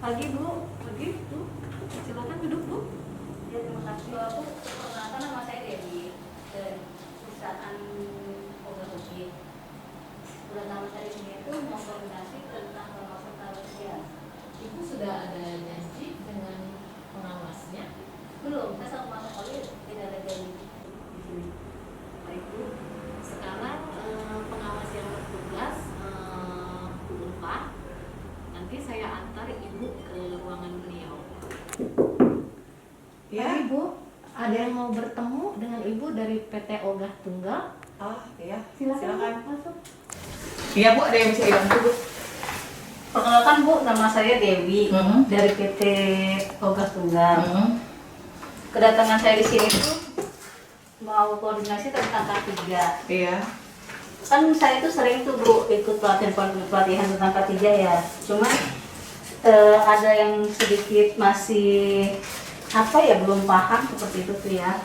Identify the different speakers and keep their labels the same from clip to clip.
Speaker 1: Pagi Bu, pagi Bu. Silakan duduk Bu.
Speaker 2: Ya, terima kasih. Aku perkenalkan nama saya Dewi dari perusahaan Ogahoki. Bulan nama saya ini itu mengkoordinasi tentang pengawasan kerja.
Speaker 3: Ibu sudah ada janji dengan pengawasnya?
Speaker 2: Belum, saya sama sekali tidak ada janji di sini.
Speaker 3: Baik Bu, sekarang pengawas yang bertugas Bu Ulfa, nanti saya antar Ibu ke ruangan beliau.
Speaker 4: Ya,
Speaker 3: Ibu, ada yang mau bertemu dengan Ibu dari PT Ogah Tunggal?
Speaker 4: oh iya,
Speaker 3: Silakan masuk.
Speaker 4: Iya Bu, ada yang bisa dibantu Bu?
Speaker 2: Perkenalkan Bu, nama saya Dewi dari PT Ogah Tunggal. Kedatangan saya di sini tuh mau koordinasi tentang K3.
Speaker 4: Iya.
Speaker 2: Kan saya tuh sering tuh Bu ikut pelatihan tentang K3 ya. Cuma ada yang sedikit masih apa ya, belum paham seperti itu tuh ya.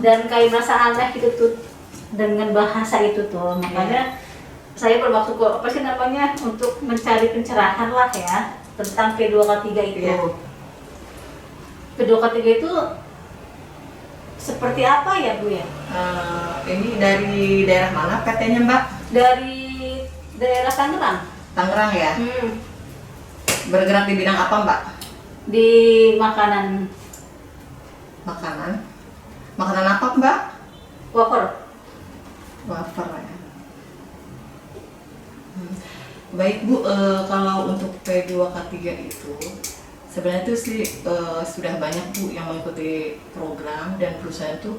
Speaker 2: Dan kayak merasa aneh gitu tuh dengan bahasa itu tuh. Makanya saya bermaksud apa sih namanya, untuk mencari pencerahan lah ya tentang P2K3 itu.
Speaker 4: Iya.
Speaker 2: P2K3 itu seperti apa ya Bu ya?
Speaker 4: Ini dari daerah mana PT-nya Mbak?
Speaker 2: Dari daerah Tangerang.
Speaker 4: Tangerang ya? Bergerak di bidang apa Mbak?
Speaker 2: Di makanan
Speaker 4: Makanan? Makanan apa Mbak?
Speaker 2: wafer.
Speaker 4: Wafer ya. Baik Bu, kalau untuk P2K3 itu sebenarnya itu sih sudah banyak Bu yang mengikuti program, dan perusahaan itu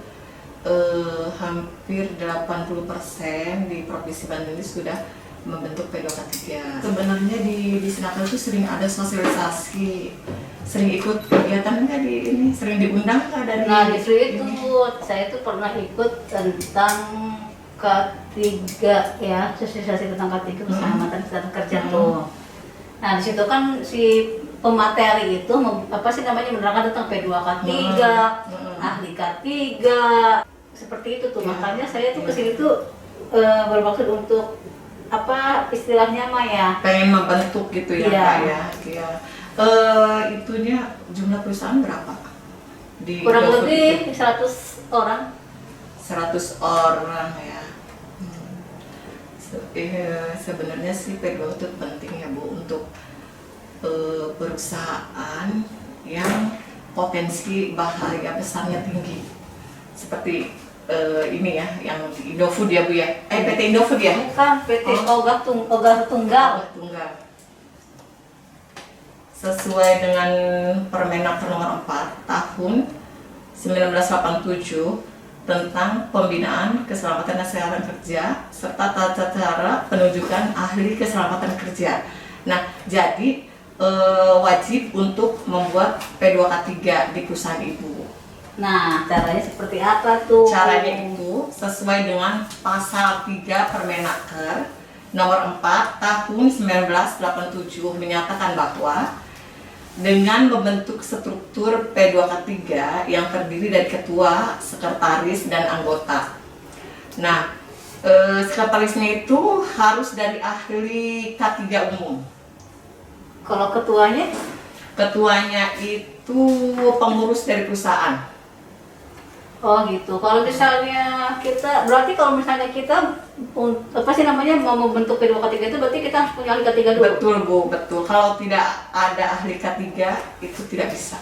Speaker 4: hampir 80% di Provinsi Bandung ini sudah membentuk P2K3. Sebenarnya di Senakel itu sering ada sosialisasi, sering ikut kegiatan nggak di ini, sering diundang nggak dari?
Speaker 2: Nah justru itu
Speaker 4: ini?
Speaker 2: saya tuh pernah ikut tentang K3 ya, sosialisasi tentang K3 keselamatan kesehatan kerja tuh. Nah di situ kan si pemateri itu apa sih namanya, menerangkan tentang P2K3, ahli K3 seperti itu tuh. Makanya saya tuh kesini tuh bermaksud untuk apa istilahnya mah ya,
Speaker 4: Pengen membentuk gitu ya
Speaker 2: Iya.
Speaker 4: Pak ya. Iya. Itunya jumlah perusahaan berapa? Di
Speaker 2: kurang
Speaker 4: GoFood
Speaker 2: lebih
Speaker 4: itu?
Speaker 2: 100 orang.
Speaker 4: 100 orang ya. Sebenarnya sih P2 itu penting ya Bu untuk perusahaan yang potensi bahaya besarnya tinggi, seperti ini ya, yang Indofood ya Bu ya, PT Indofood ya.
Speaker 2: Bukan, PT Ogah Tunggal.
Speaker 4: Tunggal. Sesuai dengan Permenaker nomor 4 tahun 1987 tentang pembinaan keselamatan dan kesehatan kerja serta tata cara penunjukan ahli keselamatan kerja. Nah, jadi wajib untuk membuat P2K3 di perusahaan Ibu.
Speaker 2: Nah, caranya seperti apa tuh?
Speaker 4: Caranya itu sesuai dengan pasal 3 Permenaker nomor 4 tahun 1987 menyatakan bahwa dengan membentuk struktur P2K3 yang terdiri dari ketua, sekretaris, dan anggota. Nah, sekretarisnya itu harus dari ahli K3 umum.
Speaker 2: Kalau ketuanya?
Speaker 4: Ketuanya itu pengurus dari perusahaan.
Speaker 2: Oh gitu. Kalau misalnya kita, berarti kalau misalnya kita apa sih namanya, mau membentuk P2K3 itu berarti kita harus punya ahli K3 dulu.
Speaker 4: Betul Bu, betul. Kalau tidak ada ahli K3 itu tidak bisa.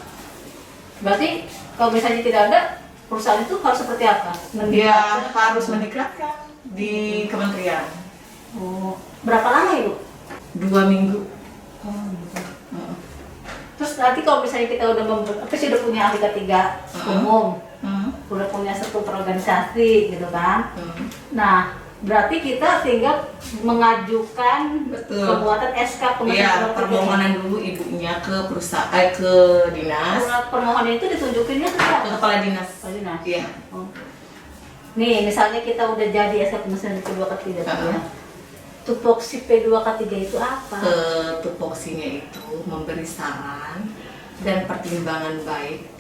Speaker 2: Berarti kalau misalnya tidak ada, perusahaan itu harus seperti apa?
Speaker 4: Dia harus mendiklatkan di kementerian.
Speaker 2: Oh, berapa lama Ibu?
Speaker 4: 2 minggu.
Speaker 2: Oh gitu. Terus nanti kalau misalnya kita udah udah punya ahli K3 umum, udah punya struktur organisasi gitu kan. Nah, berarti kita tinggal mengajukan pembuatan SK
Speaker 4: Iya, permohonan dulu ibunya ke perusahaan, ke dinas.
Speaker 2: Surat permohonan itu ditunjukinnya ke siapa?
Speaker 4: Ke kepala dinas.
Speaker 2: Kepala dinas.
Speaker 4: Iya.
Speaker 2: Oh. Nih, misalnya kita udah jadi SK pemesanan P2K3 ya. Tupoksi P2K3 itu apa?
Speaker 4: Tupoksinya itu memberi saran dan pertimbangan baik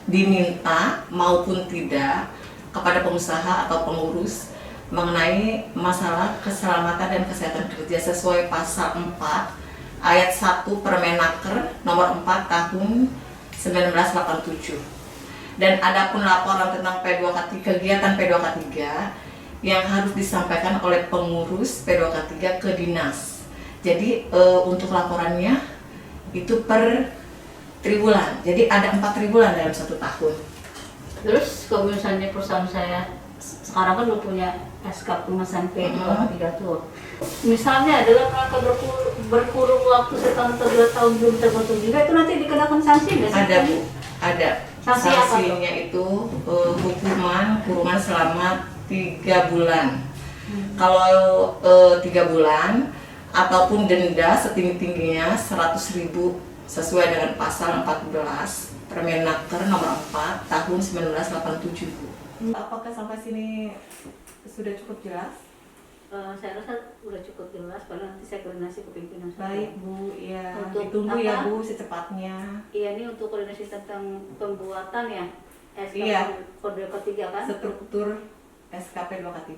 Speaker 4: diminta maupun tidak kepada pengusaha atau pengurus mengenai masalah keselamatan dan kesehatan kerja sesuai pasal 4 ayat 1 Permenaker nomor 4 tahun 1987. Dan adapun laporan tentang P2K3, kegiatan P2K3 yang harus disampaikan oleh pengurus P2K3 ke dinas. Jadi untuk laporannya itu per triwulan. Jadi ada 4 triwulan dalam 1 tahun.
Speaker 2: Terus kalau misalnya perusahaan saya sekarang kan udah punya SK pemesan P2K3 tuh. Misalnya adalah mereka berkurung waktu setahun atau 2 tahun belum terbentuk juga, itu nanti dikenakan sanksi nggak sih?
Speaker 4: Ada Bu, ada.
Speaker 2: Sanksi apa tuh?
Speaker 4: Sanksinya itu hukuman kurungan selama 3 bulan. Kalau 3 bulan ataupun denda setinggi-tingginya 100.000 sesuai dengan pasal 14 Permenaker nomor 4 tahun 1987 Bu. Apakah sampai sini sudah cukup jelas?
Speaker 2: Saya rasa udah cukup jelas, padahal nanti saya koordinasi ke pimpinan saya.
Speaker 4: Baik Bu, ya
Speaker 2: Untuk
Speaker 4: ditunggu
Speaker 2: apa?
Speaker 4: ya Bu secepatnya.
Speaker 2: Iya, ini untuk koordinasi tentang pembuatan ya SK
Speaker 4: Iya.
Speaker 2: kode ketiga kan?
Speaker 4: Struktur SKP 2K3.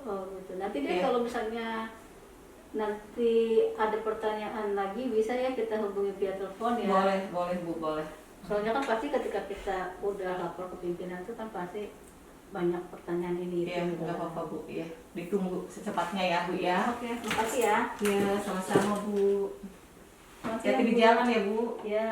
Speaker 2: Oh gitu. Nanti deh
Speaker 4: Iya.
Speaker 2: kalau misalnya nanti ada pertanyaan lagi bisa ya kita hubungi via telepon ya.
Speaker 4: Boleh Bu, boleh.
Speaker 2: Soalnya kan pasti ketika kita udah lapor ke pimpinan itu kan pasti banyak pertanyaan ini
Speaker 4: Iya,
Speaker 2: itu.
Speaker 4: nggak apa-apa Bu, ya. Ditunggu secepatnya ya Bu ya.
Speaker 2: Oke, makasih ya.
Speaker 4: Ya, sama-sama Bu.
Speaker 2: Makasih
Speaker 4: Hati-hati
Speaker 2: ya,
Speaker 4: di
Speaker 2: Bu.
Speaker 4: jalan ya Bu.
Speaker 2: Ya.